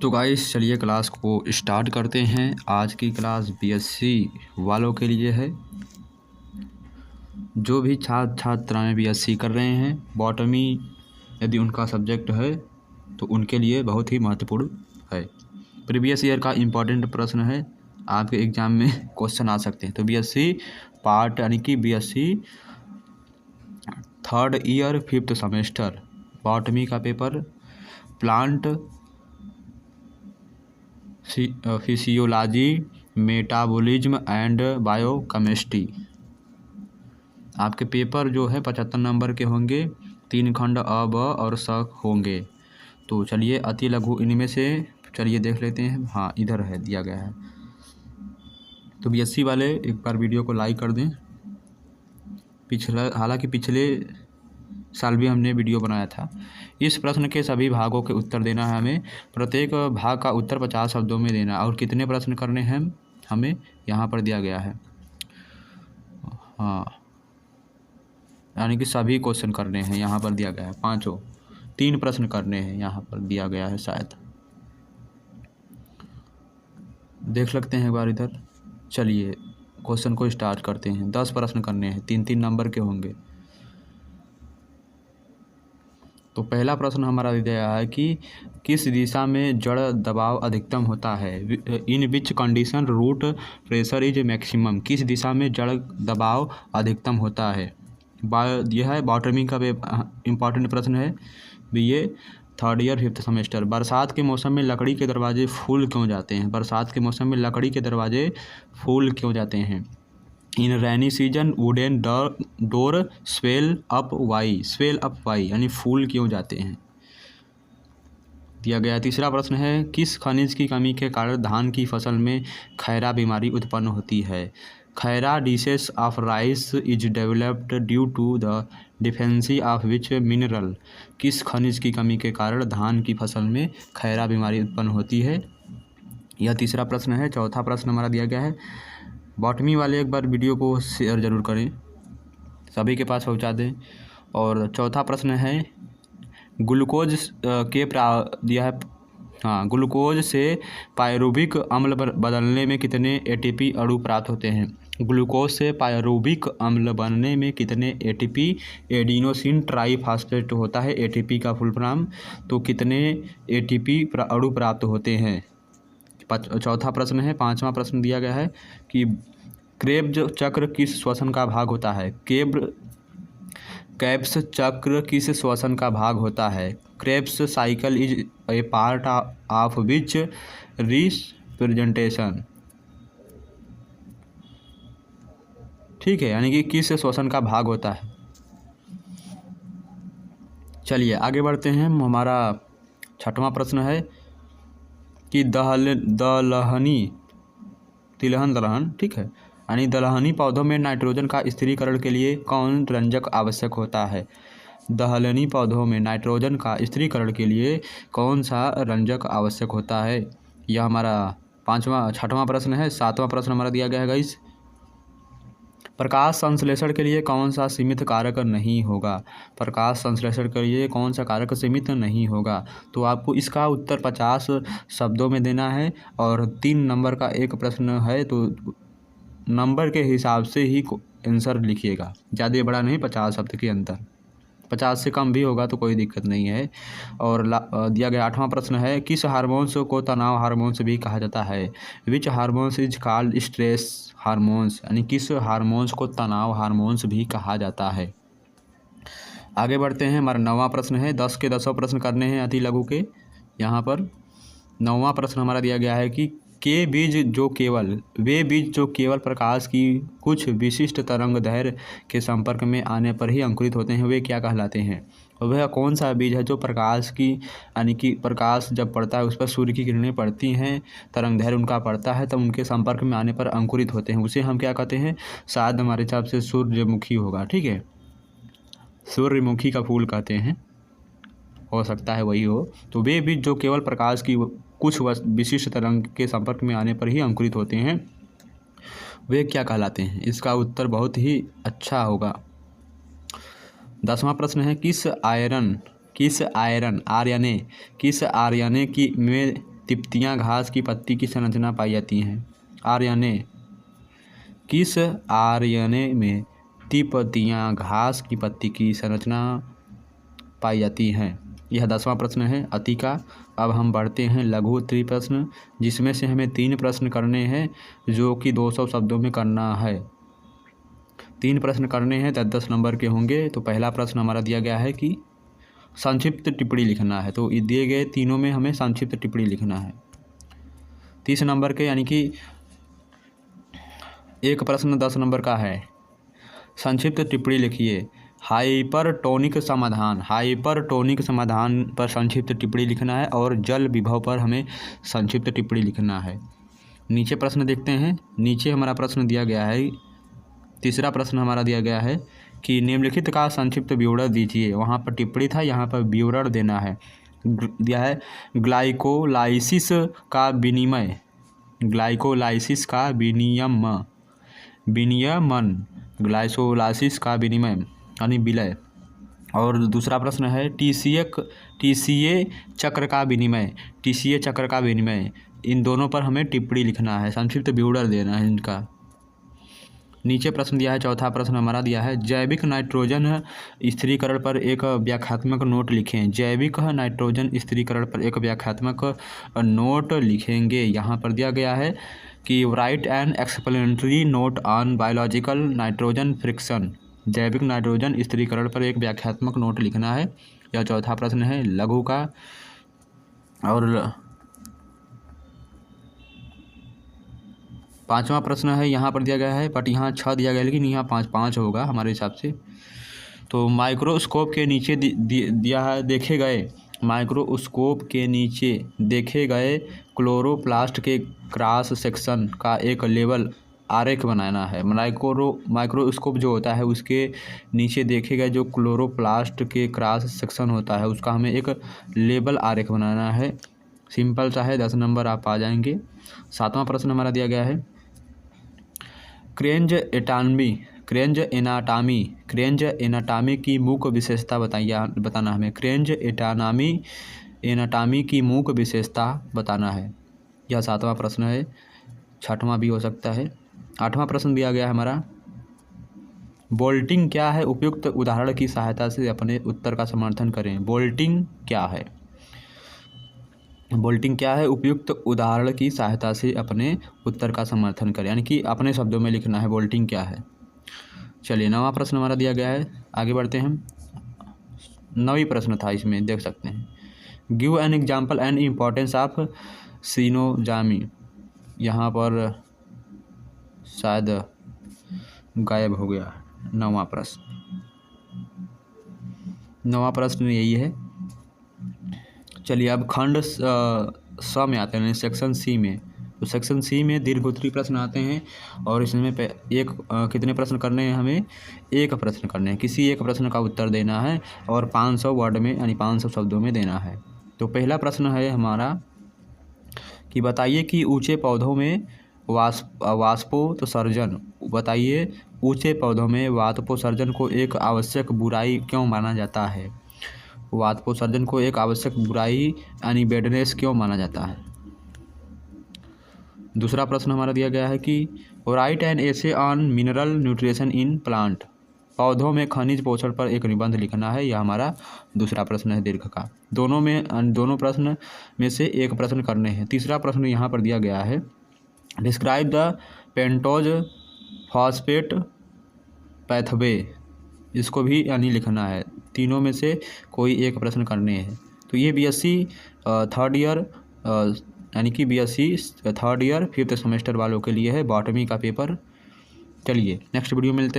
तो गाइस चलिए क्लास को स्टार्ट करते हैं। आज की क्लास बीएससी वालों के लिए है। जो भी छात्राएं बीएससी कर रहे हैं, बॉटमी यदि उनका सब्जेक्ट है तो उनके लिए बहुत ही महत्वपूर्ण है। प्रीवियस ईयर का इम्पोर्टेंट प्रश्न है, आपके एग्ज़ाम में क्वेश्चन आ सकते हैं। तो बीएससी पार्ट यानी कि BSc third year fifth semester botany का paper plant physiology, metabolism and biochemistry. आपके पेपर जो है 75 नंबर के होंगे। 3 खंड अ, ब और स होंगे। तो चलिए अति लघु इनमें से चलिए देख लेते हैं। हाँ, इधर है, दिया गया है। तो बीएससी वाले एक बार वीडियो को लाइक कर दें। हालांकि पिछले साल भी हमने वीडियो बनाया था। इस प्रश्न के सभी भागों के उत्तर देना है हमें। प्रत्येक भाग का उत्तर 50 शब्दों में देना। और कितने प्रश्न करने हैं हमें यहाँ पर दिया गया है। हाँ, यानी कि सभी क्वेश्चन करने हैं, यहाँ पर दिया गया है। 3 प्रश्न करने हैं, यहाँ पर दिया गया है शायद। देख सकते हैं एक बार इधर। चलिए क्वेश्चन को स्टार्ट करते हैं। 10 प्रश्न करने हैं, 3-3 नंबर के होंगे। तो पहला प्रश्न हमारा दिया है कि किस दिशा में जड़ दबाव अधिकतम होता है। In which condition root pressure is maximum. किस दिशा में जड़ दबाव अधिकतम होता है। यह है बॉटमी का इम्पॉर्टेंट प्रश्न है। BA third year fifth semester. बरसात के मौसम में लकड़ी के दरवाजे फूल क्यों जाते हैं। बरसात के मौसम में लकड़ी के दरवाजे फूल क्यों जाते हैं। In rainy season wooden door swell up why यानी फूल क्यों जाते हैं, दिया गया। तीसरा प्रश्न है किस खनिज की कमी के कारण धान की फसल में खैरा बीमारी उत्पन्न होती है। Khaira disease of rice is developed due to the deficiency of which mineral. किस खनिज की कमी के कारण धान की फसल में खैरा बीमारी उत्पन्न होती है। यह तीसरा प्रश्न है। चौथा प्रश्न हमारा दिया गया है। बॉटमी वाले एक बार वीडियो को शेयर ज़रूर करें, सभी के पास पहुंचा दें। और चौथा प्रश्न है ग्लूकोज के दिया है। हाँ, ग्लूकोज से पायरुविक अम्ल बदलने में कितने एटीपी अणु प्राप्त होते हैं। ग्लूकोज से पायरुविक अम्ल बनने में कितने एटीपी एडिनोसिन ट्राईफॉस्फेट होता है, एटीपी का फुल फॉर्म। तो कितने एटीपी अणु प्राप्त होते हैं। चौथा प्रश्न है। पांचवा प्रश्न दिया गया है कि क्रेब्स चक्र किस श्वसन का भाग होता है। क्रेब्स चक्र किस श्वसन का भाग होता है। Krebs cycle is a part of which representation. ठीक है, यानी कि किस श्वसन का भाग होता है। चलिए आगे बढ़ते हैं। हमारा छठवां प्रश्न है कि दलहनी ठीक है, यानी दलहनी पौधों में नाइट्रोजन का स्थिरीकरण के लिए कौन रंजक आवश्यक होता है। दलहनी पौधों में नाइट्रोजन का स्थिरीकरण के लिए कौन सा रंजक आवश्यक होता है। यह हमारा छठवां प्रश्न है। सातवां प्रश्न हमारा दिया गया है गाइस। प्रकाश संश्लेषण के लिए कौन सा सीमित कारक नहीं होगा। प्रकाश संश्लेषण के लिए कौन सा कारक सीमित नहीं होगा। तो आपको इसका उत्तर 50 शब्दों में देना है। और 3 नंबर का एक प्रश्न है, तो नंबर के हिसाब से ही आंसर लिखिएगा। ज़्यादा बड़ा नहीं, 50 शब्द के अंदर। 50 से कम भी होगा तो कोई दिक्कत नहीं है। और दिया गया 8वां प्रश्न है किस हार्मोन्स को तनाव हार्मोन्स भी कहा जाता है। विच hormones is called stress hormones, यानी किस हार्मोन्स को तनाव हार्मोन्स भी कहा जाता है। आगे बढ़ते हैं। हमारा 9वां प्रश्न है। 10 के 10 प्रश्न करने हैं अति लघु के। यहाँ पर 9वां प्रश्न हमारा दिया गया है कि वे बीज जो केवल प्रकाश की कुछ विशिष्ट तरंग दैर्घ्य के संपर्क में आने पर ही अंकुरित होते हैं, वे क्या कहलाते हैं। और वह कौन सा बीज है जो प्रकाश की यानी कि प्रकाश जब पड़ता है, उस पर सूर्य की किरणें पड़ती हैं, तरंग दैर्घ्य उनका पड़ता है, तब उनके संपर्क में आने पर अंकुरित होते हैं, उसे हम क्या कहते हैं। शायद हमारे हिसाब से सूर्यमुखी होगा। ठीक है, सूर्यमुखी का फूल कहते हैं, हो सकता है वही हो। तो वे बीज जो केवल प्रकाश की कुछ विशिष्ट तरंग के संपर्क में आने पर ही अंकुरित होते हैं, वे क्या कहलाते हैं। इसका उत्तर बहुत ही अच्छा होगा। 10वां प्रश्न है किस आर्यने की में तिपतियाँ घास की पत्ती की संरचना पाई जाती हैं? आरएनए। किस आरएनए में तिपतियाँ घास की पत्ती की संरचना पाई जाती हैं? यह 10वां प्रश्न है अति का। अब हम बढ़ते हैं लघु उत्तरीय प्रश्न, जिसमें से हमें 3 प्रश्न करने हैं, जो कि 200 शब्दों में करना है। 3 प्रश्न करने हैं, 10-10 नंबर के होंगे। तो पहला प्रश्न हमारा दिया गया है कि संक्षिप्त टिप्पणी लिखना है। तो दिए गए तीनों में हमें संक्षिप्त टिप्पणी लिखना है। 30 नंबर के, यानी कि एक प्रश्न 10 नंबर का है। संक्षिप्त टिप्पणी लिखिए। हाइपरटोनिक समाधान पर संक्षिप्त टिप्पणी लिखना है और जल विभव पर हमें संक्षिप्त टिप्पणी लिखना है। नीचे प्रश्न देखते हैं। नीचे हमारा प्रश्न दिया गया है, तीसरा प्रश्न हमारा दिया गया है कि निम्नलिखित का संक्षिप्त विवरण दीजिए। वहाँ पर टिप्पणी था, यहाँ पर विवरण देना है। दिया है ग्लाइकोलाइसिस का विनिमय, ग्लाइकोलाइसिस का विनिमय यानी विलय। और दूसरा प्रश्न है टीसीए चक्र का विनिमय। इन दोनों पर हमें टिप्पणी लिखना है, संक्षिप्त विवरण देना है इनका। नीचे प्रश्न दिया है, चौथा प्रश्न हमारा दिया है जैविक नाइट्रोजन स्थिरीकरण पर एक व्याख्यात्मक नोट लिखें। जैविक नाइट्रोजन स्थिरीकरण पर एक व्याख्यात्मक नोट लिखेंगे। यहाँ पर दिया गया है कि write an explanatory note on biological nitrogen fixation. जैविक नाइट्रोजन स्थिरीकरण पर एक व्याख्यात्मक नोट लिखना है। यह चौथा प्रश्न है लघु का। और 5वां प्रश्न है, यहाँ पर दिया गया है, बट यहाँ 6 दिया गया है, लेकिन यहाँ 5 होगा हमारे हिसाब से। तो माइक्रोस्कोप के नीचे दिया है माइक्रोस्कोप के नीचे देखे गए क्लोरोप्लास्ट के क्रॉस सेक्शन का एक लेबल आरेख बनाना है। माइक्रोस्कोप जो होता है उसके नीचे देखे गए जो क्लोरोप्लास्ट के क्रॉस सेक्शन होता है उसका हमें एक लेबल आरेख बनाना है। सिंपल सा है, 10 नंबर आप आ जाएंगे। 7वां प्रश्न हमारा दिया गया है क्रेंज एनाटॉमी की मुख्य विशेषता बताना हमें। क्रेंज एनाटॉमी की मुख्य विशेषता बताना है। यह 7वां प्रश्न है, 6वां भी हो सकता है। 8वां प्रश्न दिया गया है हमारा बोल्टिंग क्या है, उपयुक्त उदाहरण की सहायता से अपने उत्तर का समर्थन करें। बोल्टिंग क्या है, उपयुक्त उदाहरण की सहायता से अपने उत्तर का समर्थन करें, यानी कि अपने शब्दों में लिखना है बोल्टिंग क्या है। चलिए 9वां प्रश्न हमारा दिया गया है, आगे बढ़ते हैं। 9वीं प्रश्न था, इसमें देख सकते हैं give an example and importance of syngamy. यहाँ पर शायद गायब हो गया 9वां प्रश्न यही है। चलिए अब खंड स में आते हैं, सेक्शन सी में। तो सेक्शन सी में दीर्घ उत्तरीय प्रश्न आते हैं और इसमें कितने प्रश्न करने हैं हमें? एक प्रश्न करने हैं। किसी एक प्रश्न का उत्तर देना है और 500 वर्ड में यानी 500 शब्दों में देना है। तो पहला प्रश्न है हमारा कि बताइए कि ऊंचे पौधों में वाष्पोत्सर्जन को एक आवश्यक बुराई क्यों माना जाता है? वाष्पोत्सर्जन को एक आवश्यक बुराई यानी बैडनेस क्यों माना जाता है? दूसरा प्रश्न हमारा दिया गया है कि write an essay on mineral nutrition in plant. पौधों में खनिज पोषण पर एक निबंध लिखना है। यह हमारा दूसरा प्रश्न है दीर्घ का। दोनों प्रश्न में से एक प्रश्न करने हैं। तीसरा प्रश्न यहाँ पर दिया गया है describe the pentose phosphate pathway. इसको भी यानी लिखना है। तीनों में से कोई एक प्रश्न करने हैं। तो ये बीएससी थर्ड ईयर यानी कि BSc third year 5th semester वालों के लिए है, बॉटमी का पेपर। चलिए नेक्स्ट वीडियो मिलते हैं।